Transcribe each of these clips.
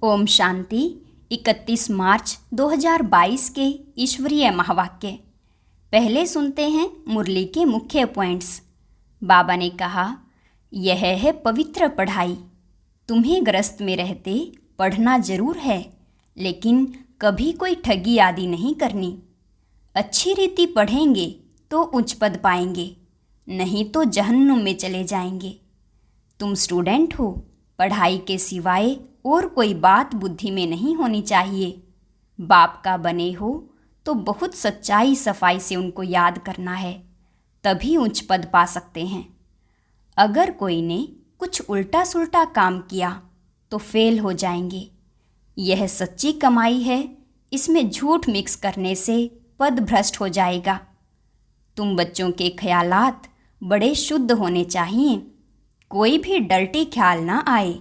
ओम शांति। 31 मार्च 2022 के ईश्वरीय महावाक्य। पहले सुनते हैं मुरली के मुख्य पॉइंट्स। बाबा ने कहा, यह है पवित्र पढ़ाई। तुम्हें गृहस्थ में रहते पढ़ना जरूर है, लेकिन कभी कोई ठगी आदि नहीं करनी। अच्छी रीति पढ़ेंगे तो उच्च पद पाएंगे, नहीं तो जहन्नुम में चले जाएंगे। तुम स्टूडेंट हो, पढ़ाई के सिवाय और कोई बात बुद्धि में नहीं होनी चाहिए। बाप का बने हो तो बहुत सच्चाई सफाई से उनको याद करना है, तभी उच्च पद पा सकते हैं। अगर कोई ने कुछ उल्टा सुल्टा काम किया तो फेल हो जाएंगे। यह सच्ची कमाई है, इसमें झूठ मिक्स करने से पद भ्रष्ट हो जाएगा। तुम बच्चों के ख्यालात बड़े शुद्ध होने चाहिए, कोई भी डर्टी ख्याल ना आए।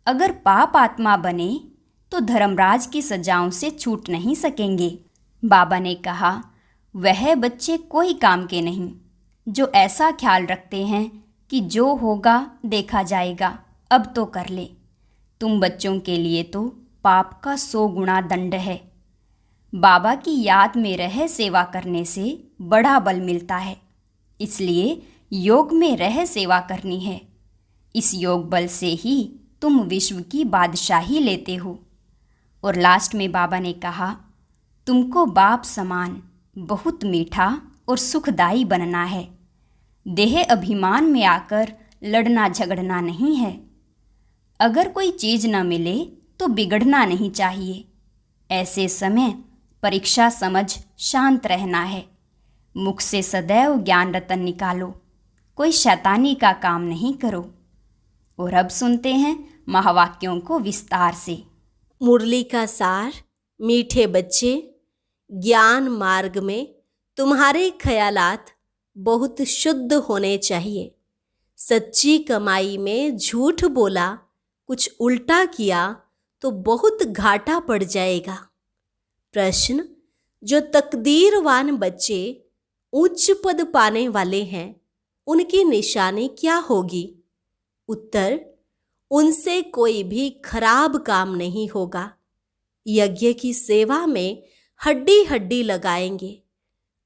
अगर पाप आत्मा बने तो धर्मराज की सजाओं से छूट नहीं सकेंगे। बाबा ने कहा, वह बच्चे कोई काम के नहीं जो ऐसा ख्याल रखते हैं कि जो होगा देखा जाएगा, अब तो कर ले। तुम बच्चों के लिए तो पाप का 100 गुना दंड है। बाबा की याद में रह सेवा करने से बड़ा बल मिलता है, इसलिए योग में रह सेवा करनी है। इस योग बल से ही तुम विश्व की बादशाही लेते हो। और लास्ट में बाबा ने कहा, तुमको बाप समान बहुत मीठा और सुखदाई बनना है। देह अभिमान में आकर लड़ना झगड़ना नहीं है। अगर कोई चीज़ न मिले तो बिगड़ना नहीं चाहिए। ऐसे समय परीक्षा समझ शांत रहना है। मुख से सदैव ज्ञान रतन निकालो, कोई शैतानी का काम नहीं करो। और अब सुनते हैं महावाक्यों को विस्तार से। मुरली का सार। मीठे बच्चे, ज्ञान मार्ग में तुम्हारे ख्यालात बहुत शुद्ध होने चाहिए। सच्ची कमाई में झूठ बोला, कुछ उल्टा किया तो बहुत घाटा पड़ जाएगा। प्रश्न, जो तकदीरवान बच्चे उच्च पद पाने वाले हैं, उनकी निशानी क्या होगी? उत्तर, उनसे कोई भी खराब काम नहीं होगा। यज्ञ की सेवा में हड्डी हड्डी लगाएंगे,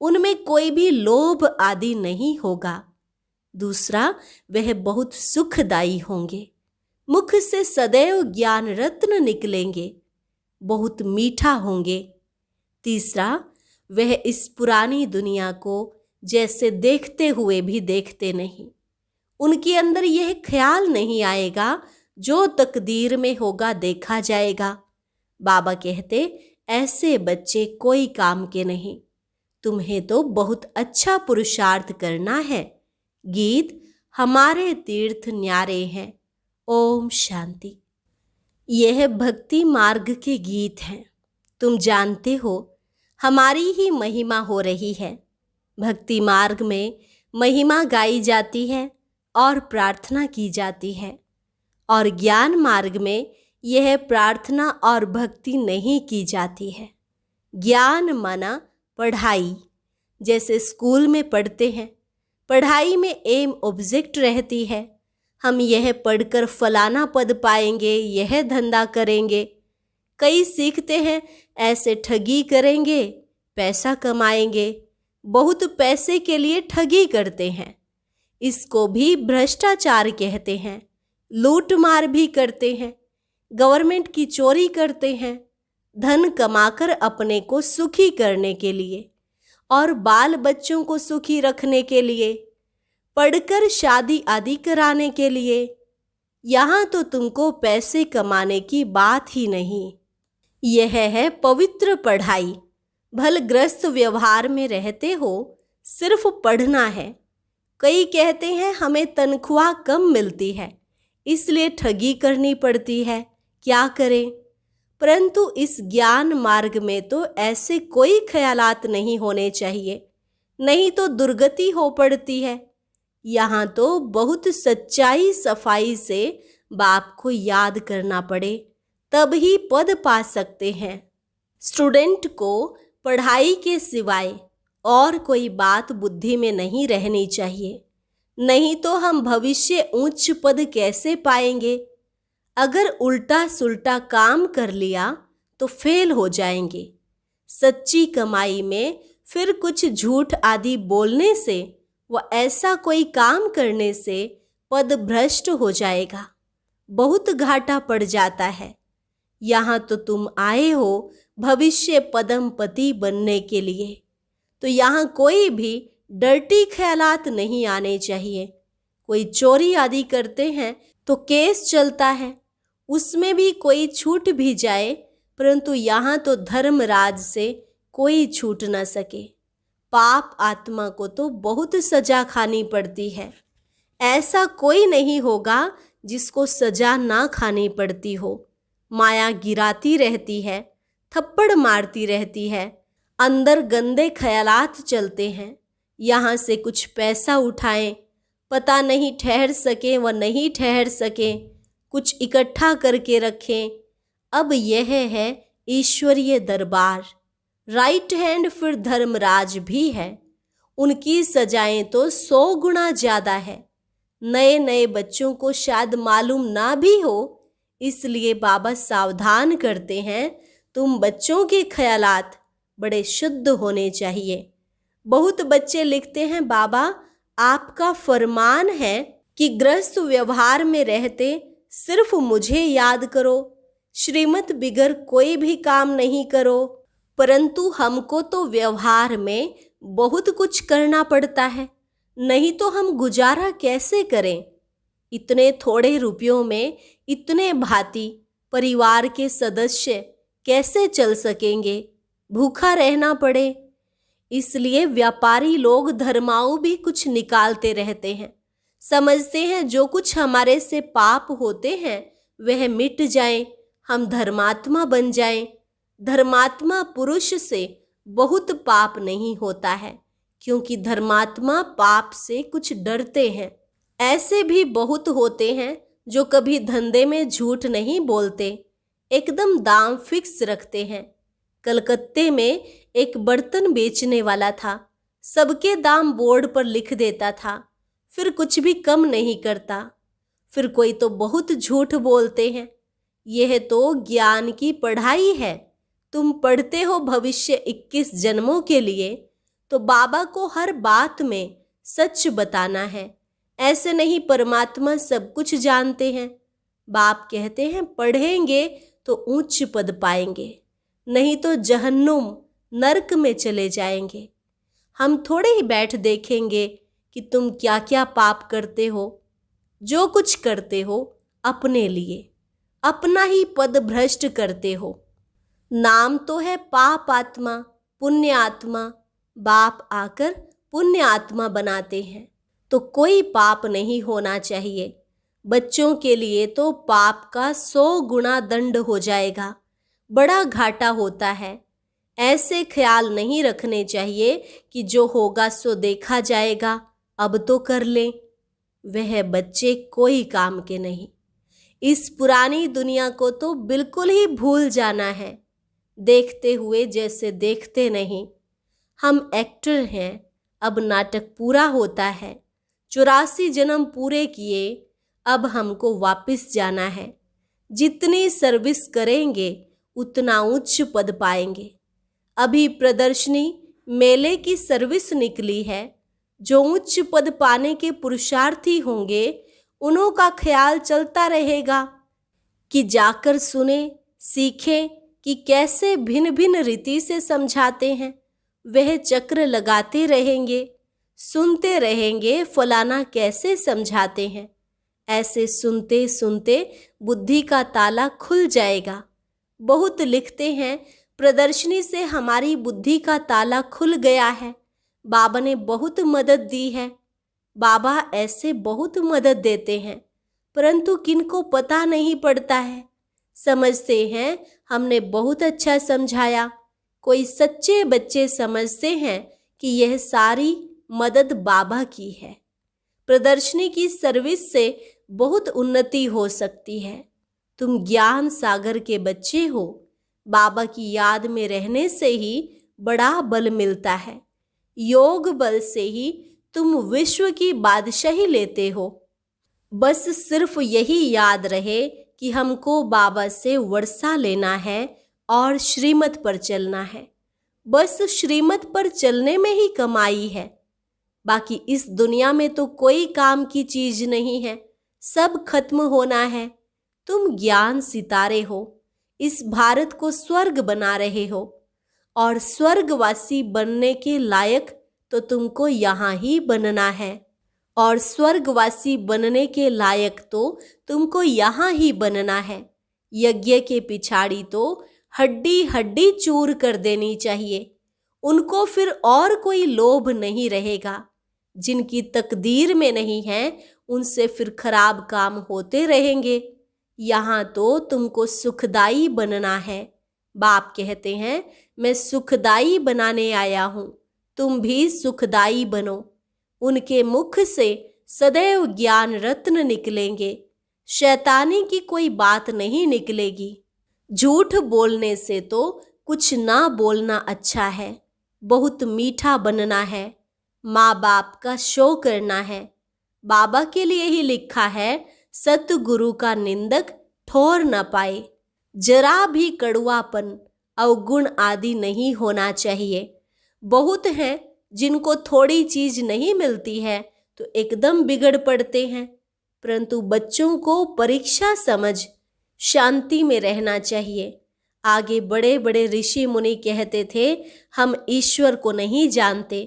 उनमें कोई भी लोभ आदि नहीं होगा। दूसरा, वह बहुत सुखदाई होंगे। मुख से सदैव ज्ञान रत्न निकलेंगे, बहुत मीठा होंगे। तीसरा, वह इस पुरानी दुनिया को जैसे देखते हुए भी देखते नहीं। उनके अंदर यह ख्याल नहीं आएगा जो तकदीर में होगा देखा जाएगा। बाबा कहते, ऐसे बच्चे कोई काम के नहीं। तुम्हें तो बहुत अच्छा पुरुषार्थ करना है। गीत, हमारे तीर्थ न्यारे हैं। ओम शांति। यह भक्ति मार्ग के गीत हैं। तुम जानते हो, हमारी ही महिमा हो रही है। भक्ति मार्ग में महिमा गाई जाती है और प्रार्थना की जाती है, और ज्ञान मार्ग में यह प्रार्थना और भक्ति नहीं की जाती है। ज्ञान माना पढ़ाई, जैसे स्कूल में पढ़ते हैं। पढ़ाई में एम ऑब्जेक्ट रहती है, हम यह पढ़कर फलाना पद पाएंगे, यह धंधा करेंगे। कई सीखते हैं ऐसे ठगी करेंगे, पैसा कमाएंगे। बहुत पैसे के लिए ठगी करते हैं, इसको भी भ्रष्टाचार कहते हैं। लूट मार भी करते हैं, गवर्नमेंट की चोरी करते हैं, धन कमाकर अपने को सुखी करने के लिए और बाल बच्चों को सुखी रखने के लिए, पढ़कर शादी आदि कराने के लिए। यहाँ तो तुमको पैसे कमाने की बात ही नहीं। यह है पवित्र पढ़ाई। भल ग्रस्त व्यवहार में रहते हो, सिर्फ पढ़ना है। कई कहते हैं हमें तनख्वाह कम मिलती है, इसलिए ठगी करनी पड़ती है, क्या करें? परंतु इस ज्ञान मार्ग में तो ऐसे कोई ख्यालात नहीं होने चाहिए, नहीं तो दुर्गति हो पड़ती है। यहाँ तो बहुत सच्चाई सफाई से बाप को याद करना पड़े, तब ही पद पा सकते हैं। स्टूडेंट को पढ़ाई के सिवाय और कोई बात बुद्धि में नहीं रहनी चाहिए, नहीं तो हम भविष्य उच्च पद कैसे पाएंगे? अगर उल्टा सुल्टा काम कर लिया तो फेल हो जाएंगे। सच्ची कमाई में फिर कुछ झूठ आदि बोलने से व ऐसा कोई काम करने से पद भ्रष्ट हो जाएगा, बहुत घाटा पड़ जाता है। यहाँ तो तुम आए हो भविष्य पदमपति बनने के लिए, तो यहाँ कोई भी डर्टी ख्यालात नहीं आने चाहिए। कोई चोरी आदि करते हैं तो केस चलता है, उसमें भी कोई छूट भी जाए, परंतु यहाँ तो धर्मराज से कोई छूट न सके। पाप आत्मा को तो बहुत सजा खानी पड़ती है, ऐसा कोई नहीं होगा जिसको सजा ना खानी पड़ती हो। माया गिराती रहती है, थप्पड़ मारती रहती है, अंदर गंदे ख्यालात चलते हैं। यहाँ से कुछ पैसा उठाएं, पता नहीं ठहर सके व नहीं ठहर सके, कुछ इकट्ठा करके रखें। अब यह है ईश्वरीय दरबार, राइट हैंड फिर धर्मराज भी है, उनकी सजाएं तो 100 गुना ज़्यादा है। नए नए बच्चों को शायद मालूम ना भी हो, इसलिए बाबा सावधान करते हैं, तुम बच्चों के ख्यालात बड़े शुद्ध होने चाहिए। बहुत बच्चे लिखते हैं, बाबा आपका फरमान है कि गृहस्थ व्यवहार में रहते सिर्फ मुझे याद करो, श्रीमत बिगर कोई भी काम नहीं करो। परंतु हमको तो व्यवहार में बहुत कुछ करना पड़ता है, नहीं तो हम गुजारा कैसे करें। इतने थोड़े रुपयों में इतने भांति परिवार के सदस्य कैसे चल सकेंगे, भूखा रहना पड़े। इसलिए व्यापारी लोग धर्माऊ भी कुछ निकालते रहते हैं, समझते हैं जो कुछ हमारे से पाप होते हैं वह मिट जाएं, हम धर्मात्मा बन जाएं। धर्मात्मा पुरुष से बहुत पाप नहीं होता है, क्योंकि धर्मात्मा पाप से कुछ डरते हैं। ऐसे भी बहुत होते हैं जो कभी धंधे में झूठ नहीं बोलते, एकदम दाम फिक्स रखते हैं। कलकत्ते में एक बर्तन बेचने वाला था, सबके दाम बोर्ड पर लिख देता था, फिर कुछ भी कम नहीं करता। फिर कोई तो बहुत झूठ बोलते हैं। यह तो ज्ञान की पढ़ाई है, तुम पढ़ते हो भविष्य 21 जन्मों के लिए, तो बाबा को हर बात में सच बताना है। ऐसे नहीं परमात्मा सब कुछ जानते हैं। बाप कहते हैं पढ़ेंगे तो उच्च पद पाएंगे, नहीं तो जहन्नुम नरक में चले जाएंगे। हम थोड़े ही बैठ देखेंगे कि तुम क्या क्या पाप करते हो। जो कुछ करते हो अपने लिए, अपना ही पद भ्रष्ट करते हो। नाम तो है पाप आत्मा, पुण्य आत्मा। बाप आकर पुण्य आत्मा बनाते हैं, तो कोई पाप नहीं होना चाहिए। बच्चों के लिए तो पाप का 100 गुना दंड हो जाएगा, बड़ा घाटा होता है। ऐसे ख्याल नहीं रखने चाहिए कि जो होगा सो देखा जाएगा, अब तो कर लें। वह बच्चे कोई काम के नहीं। इस पुरानी दुनिया को तो बिल्कुल ही भूल जाना है, देखते हुए जैसे देखते नहीं। हम एक्टर हैं, अब नाटक पूरा होता है। 84 जन्म पूरे किए, अब हमको वापस जाना है। जितनी सर्विस करेंगे उतना उच्च पद पाएंगे। अभी प्रदर्शनी मेले की सर्विस निकली है। जो उच्च पद पाने के पुरुषार्थी होंगे उन्हों का ख्याल चलता रहेगा कि जाकर सुने, सीखें कि कैसे भिन्न भिन्न रीति से समझाते हैं। वह चक्र लगाते रहेंगे, सुनते रहेंगे फलाना कैसे समझाते हैं। ऐसे सुनते सुनते बुद्धि का ताला खुल जाएगा। बहुत लिखते हैं प्रदर्शनी से हमारी बुद्धि का ताला खुल गया है, बाबा ने बहुत मदद दी है। बाबा ऐसे बहुत मदद देते हैं, परंतु किनको पता नहीं पड़ता है। समझते हैं हमने बहुत अच्छा समझाया। कोई सच्चे बच्चे समझते हैं कि यह सारी मदद बाबा की है। प्रदर्शनी की सर्विस से बहुत उन्नति हो सकती है। तुम ज्ञान सागर के बच्चे हो। बाबा की याद में रहने से ही बड़ा बल मिलता है। योग बल से ही तुम विश्व की बादशाही लेते हो। बस सिर्फ यही याद रहे कि हमको बाबा से वर्षा लेना है और श्रीमत पर चलना है। बस श्रीमत पर चलने में ही कमाई है। बाकी इस दुनिया में तो कोई काम की चीज नहीं है, सब खत्म होना है। तुम ज्ञान सितारे हो, इस भारत को स्वर्ग बना रहे हो और स्वर्गवासी बनने के लायक तो तुमको यहाँ ही बनना है और स्वर्गवासी बनने के लायक तो तुमको यहाँ ही बनना है। यज्ञ के पिछाड़ी तो हड्डी हड्डी चूर कर देनी चाहिए। उनको फिर और कोई लोभ नहीं रहेगा। जिनकी तकदीर में नहीं है उनसे फिर खराब काम होते रहेंगे। यहाँ तो तुमको सुखदाई बनना है। बाप कहते हैं मैं सुखदाई बनाने आया हूँ, तुम भी सुखदाई बनो। उनके मुख से सदैव ज्ञान रत्न निकलेंगे, शैतानी की कोई बात नहीं निकलेगी। झूठ बोलने से तो कुछ ना बोलना अच्छा है। बहुत मीठा बनना है, माँ बाप का शो करना है। बाबा के लिए ही लिखा है सतगुरु का निंदक ठोर न पाए। जरा भी कड़वापन अवगुण आदि नहीं होना चाहिए। बहुत हैं जिनको थोड़ी चीज नहीं मिलती है तो एकदम बिगड़ पड़ते हैं, परंतु बच्चों को परीक्षा समझ शांति में रहना चाहिए। आगे बड़े बड़े ऋषि मुनि कहते थे हम ईश्वर को नहीं जानते।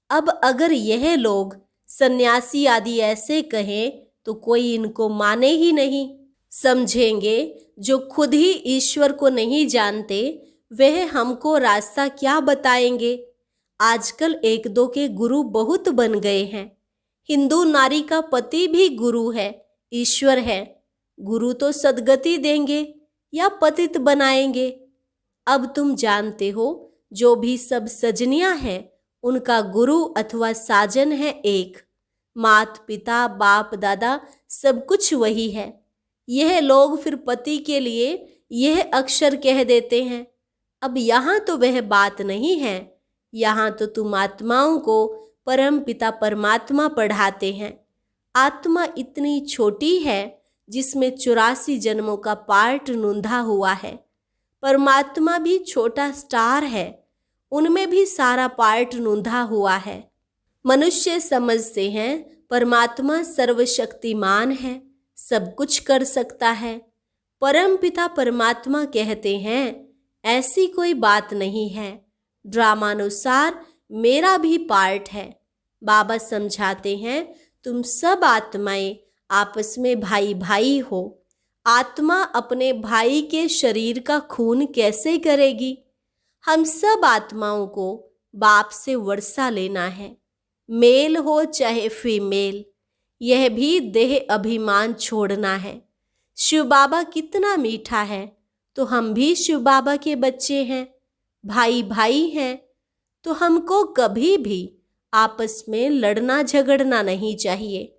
अब अगर यह लोग सन्यासी आदि ऐसे कहें तो कोई इनको माने ही नहीं। समझेंगे जो खुद ही ईश्वर को नहीं जानते वह हमको रास्ता क्या बताएंगे। आजकल एक दो के गुरु बहुत बन गए हैं। हिंदू नारी का पति भी गुरु है, ईश्वर है। गुरु तो सद्गति देंगे या पतित बनाएंगे। अब तुम जानते हो जो भी सब सजनियां हैं उनका गुरु अथवा साजन है एक। मात पिता बाप दादा सब कुछ वही है। यह लोग फिर पति के लिए यह अक्षर कह देते हैं। अब यहाँ तो वह बात नहीं है। यहाँ तो तुम आत्माओं को परम पिता परमात्मा पढ़ाते हैं। आत्मा इतनी छोटी है जिसमें 84 जन्मों का पार्ट नूंधा हुआ है। परमात्मा भी छोटा स्टार है, उनमें भी सारा पार्ट नूंधा हुआ है। मनुष्य समझते हैं परमात्मा सर्वशक्तिमान है, सब कुछ कर सकता है। परम पिता परमात्मा कहते हैं ऐसी कोई बात नहीं है। ड्रामानुसार मेरा भी पार्ट है। बाबा समझाते हैं तुम सब आत्माएं आपस में भाई भाई हो। आत्मा अपने भाई के शरीर का खून कैसे करेगी। हम सब आत्माओं को बाप से वर्षा लेना है, मेल हो चाहे फीमेल। यह भी देह अभिमान छोड़ना है। शिव बाबा कितना मीठा है, तो हम भी शिव बाबा के बच्चे हैं, भाई भाई हैं। तो हमको कभी भी आपस में लड़ना झगड़ना नहीं चाहिए।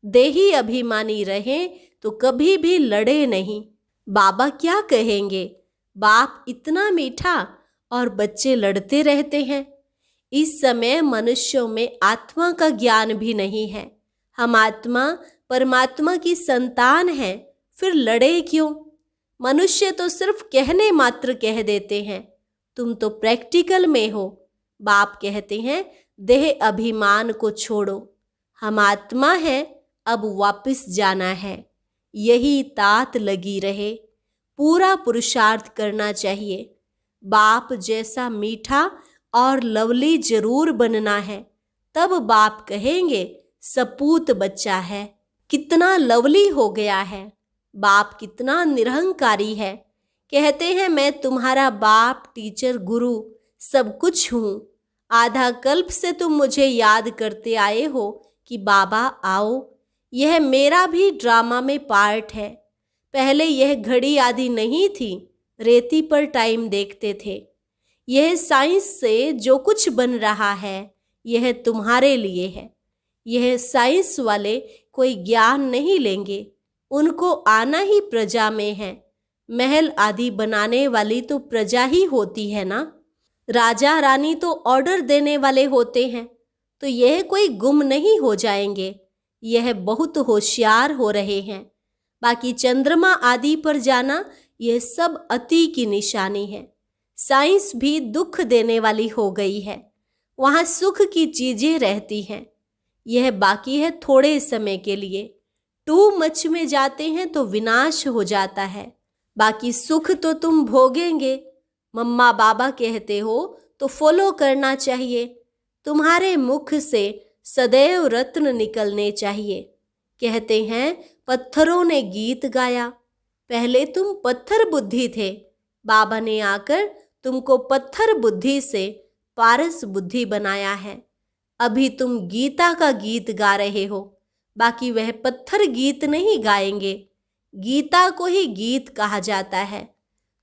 देही अभिमानी रहें तो कभी भी लड़े नहीं। बाबा क्या कहेंगे, बाप इतना मीठा और बच्चे लड़ते रहते हैं। इस समय मनुष्यों में आत्मा का ज्ञान भी नहीं है। हम आत्मा परमात्मा की संतान हैं, फिर लड़े क्यों। मनुष्य तो सिर्फ कहने मात्र कह देते हैं, तुम तो प्रैक्टिकल में हो। बाप कहते हैं देह अभिमान को छोड़ो, हम आत्मा हैं, अब वापस जाना है। यही तात लगी रहे, पूरा पुरुषार्थ करना चाहिए। बाप जैसा मीठा और लवली जरूर बनना है, तब बाप कहेंगे सपूत बच्चा है, कितना लवली हो गया है। बाप कितना निरहंकारी है। कहते हैं मैं तुम्हारा बाप टीचर गुरु सब कुछ हूँ। आधा कल्प से तुम मुझे याद करते आए हो कि बाबा आओ। यह मेरा भी ड्रामा में पार्ट है। पहले यह घड़ी आदि नहीं थी, रेती पर टाइम देखते थे। यह साइंस से जो कुछ बन रहा है यह तुम्हारे लिए है। यह साइंस वाले कोई ज्ञान नहीं लेंगे, उनको आना ही प्रजा में है। महल आदि बनाने वाली तो प्रजा ही होती है ना। राजा रानी तो ऑर्डर देने वाले होते हैं, तो यह कोई गुम नहीं हो जाएंगे। यह बहुत होशियार हो रहे हैं। बाकी चंद्रमा आदि पर जाना यह सब अति की निशानी है। साइंस भी दुख देने वाली हो गई है। वहाँ सुख की चीजें रहती हैं। यह बाकी है थोड़े समय के लिए। टू मच में जाते हैं तो विनाश हो जाता है। बाकी सुख तो तुम भोगेंगे। मम्मा बाबा कहते हो तो फॉलो करना चाहिए। तुम्हारे मुख से सदैव रत्न निकलने चाहिए। कहते हैं पत्थरों ने गीत गाया। पहले तुम पत्थर बुद्धि थे, बाबा ने आकर तुमको पत्थर बुद्धि से पारस बुद्धि बनाया है। अभी तुम गीता का गीत गा रहे हो, बाकी वह पत्थर गीत नहीं गाएंगे। गीता को ही गीत कहा जाता है।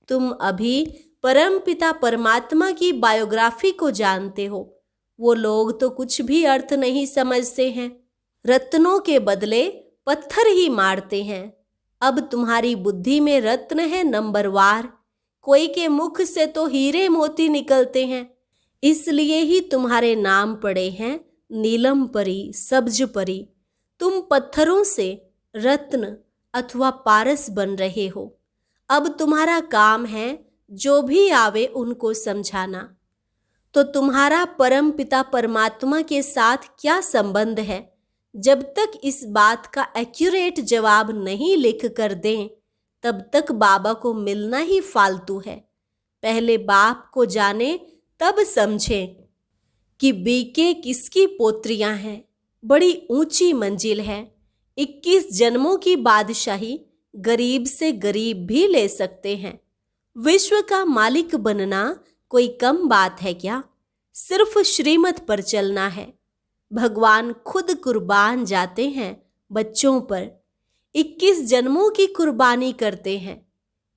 तुम अभी परमपिता परमात्मा की बायोग्राफी को जानते हो। वो लोग तो कुछ भी अर्थ नहीं समझते हैं, रत्नों के बदले पत्थर ही मारते हैं। अब तुम्हारी बुद्धि में रत्न है नंबरवार। कोई के मुख से तो हीरे मोती निकलते हैं, इसलिए ही तुम्हारे नाम पड़े हैं नीलम परी, सब्ज परी। तुम पत्थरों से रत्न अथवा पारस बन रहे हो। अब तुम्हारा काम है जो भी आवे उनको समझाना। तो तुम्हारा परम पिता परमात्मा के साथ क्या संबंध है? जब तक इस बात का एक्यूरेट जवाब नहीं लिख कर दें, तब तक बाबा को मिलना ही फालतू है। पहले बाप को जाने तब समझें कि बीके किसकी पोत्रियां हैं। बड़ी ऊंची मंजिल है। 21 जन्मों की बादशाही गरीब से गरीब भी ले सकते हैं। विश्व का मालिक बनना कोई कम बात है क्या? सिर्फ श्रीमत पर चलना है। भगवान खुद कुर्बान जाते हैं बच्चों पर। 21 जन्मों की कुर्बानी करते हैं।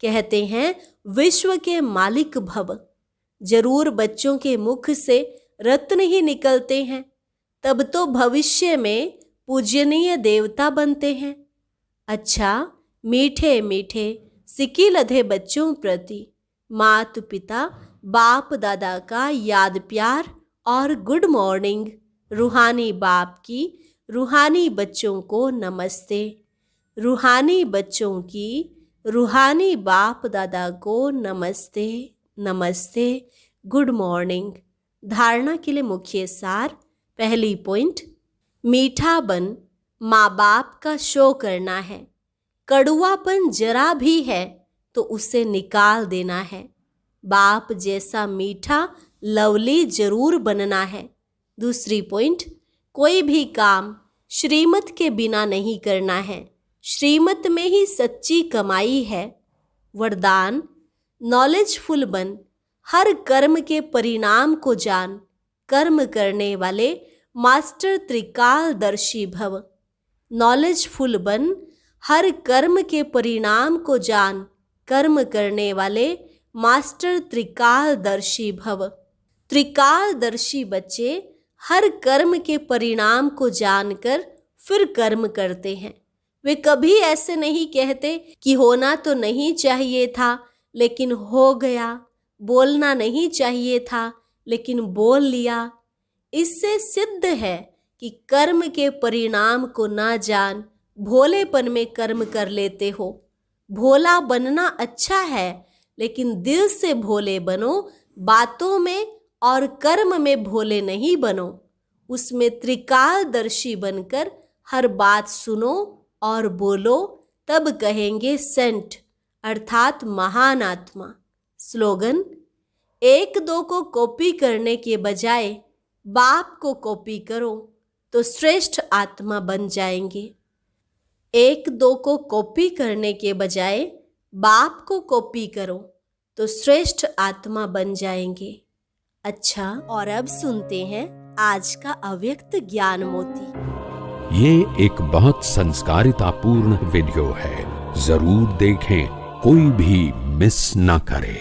कहते हैं विश्व के मालिक भव। जरूर बच्चों के मुख से रत्न ही निकलते हैं, तब तो भविष्य में पूजनीय देवता बनते हैं। अच्छा, मीठे मीठे सिकी लधे बच्चों प्रति माता पिता बाप दादा का याद प्यार और गुड मॉर्निंग। रूहानी बाप की रूहानी बच्चों को नमस्ते। रूहानी बच्चों की रूहानी बाप दादा को नमस्ते नमस्ते, गुड मॉर्निंग। धारणा के लिए मुख्य सार। पहली पॉइंट, मीठा बन माँ बाप का शो करना है। कड़ुआपन जरा भी है तो उसे निकाल देना है। बाप जैसा मीठा लवली जरूर बनना है। दूसरी पॉइंट, कोई भी काम श्रीमत के बिना नहीं करना है। श्रीमत में ही सच्ची कमाई है। वरदान, नॉलेजफुल बन, हर कर्म के परिणाम को जान, कर्म करने वाले मास्टर त्रिकालदर्शी भव। नॉलेजफुल बन, हर कर्म के परिणाम को जान, कर्म करने वाले मास्टर त्रिकालदर्शी भव। त्रिकालदर्शी बच्चे हर कर्म के परिणाम को जानकर फिर कर्म करते हैं। वे कभी ऐसे नहीं कहते कि होना तो नहीं चाहिए था लेकिन हो गया, बोलना नहीं चाहिए था लेकिन बोल लिया। इससे सिद्ध है कि कर्म के परिणाम को ना जान भोलेपन में कर्म कर लेते हो। भोला बनना अच्छा है, लेकिन दिल से भोले बनो। बातों में और कर्म में भोले नहीं बनो। उसमें त्रिकालदर्शी बनकर हर बात सुनो और बोलो, तब कहेंगे सेंट अर्थात महान आत्मा। स्लोगन, एक दो को कॉपी करने के बजाय बाप को कॉपी करो तो श्रेष्ठ आत्मा बन जाएंगे। एक दो को कॉपी करने के बजाय बाप को कॉपी करो तो श्रेष्ठ आत्मा बन जाएंगे। अच्छा, और अब सुनते हैं आज का अव्यक्त ज्ञान मोती। ये एक बहुत संस्कारितापूर्ण वीडियो है, जरूर देखें, कोई भी मिस ना करे।